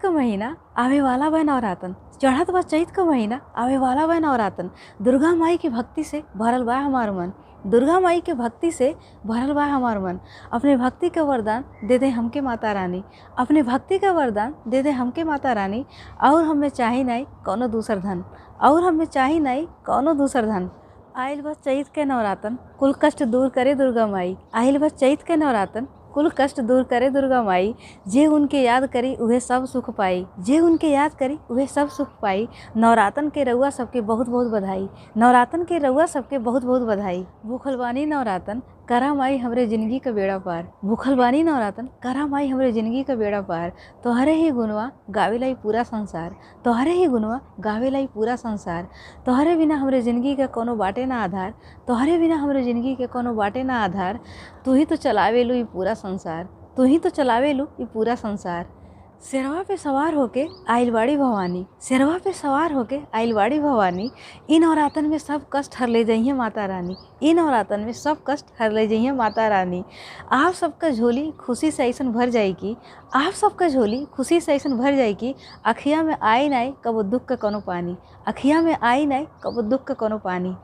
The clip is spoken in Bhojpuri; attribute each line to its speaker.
Speaker 1: का महीना आवे वाला बा नवरातन, चढ़त बा चैत का महीना आवे वाला बा नवरातन। दुर्गा माई की भक्ति से भरल बा हमार मन, दुर्गा माई के भक्ति से भरल बा हमार मन। अपने भक्ति का वरदान दे दे हमके माता रानी, अपने भक्ति का वरदान दे दे हमके माता रानी। और हमें चाही नहीं कौनो दूसर धन, और हमें चाही नहीं कौनो दूसर धन। आइल बा चैत के नवरातन, कुल कष्ट दूर करे दुर्गा माई। आइल बा चैत के नवरातन, कुल कष्ट दूर करे दुर्गा माई। जे उनके याद करी उहे सब सुख पाई, जे उनके याद करी उहे सब सुख पाई। नवरातन के रउआ सबके बहुत बहुत बधाई, नवरातन के रउआ सबके बहुत बहुत बधाई। भूखल बानी नवरातन करा माई हमरे जिंदगी का बेड़ा पार, भूखल बानी नवरातन करा माई हमरे जिंदगी का बेड़ा पार। तोहरे ही गुनवा गावेलाई पूरा संसार, तोहरे ही गुनवा गावेलाई पूरा संसार। तोहरे बिना हमरे जिंदगी का कोनो बाटे ना आधार, तोहरे बिना हमरे जिंदगी के कोनो बाटे ना आधार। तू ही तो चलावेलू ई पूरा संसार, तू ही तो चलावेलू ई पूरा संसार। शेरवा पे सवार होके आइल बाड़ी भवानी, शेरवा पे सवार होके आइल बाड़ी भवानी। इ नवरातन में सब कष्ट हर ले जाइए माता रानी, इ नवरातन में सब कष्ट हर ले जाइए माता रानी। आप सबका झोली खुशी से ऐसन भर जाएगी, आप सबका झोली खुशी से ऐसन भर जाएगी। अखिया में आई नहीं कबो दुख का कोनो पानी, अखिया में आई नहीं कबो दुख का कोनो पानी।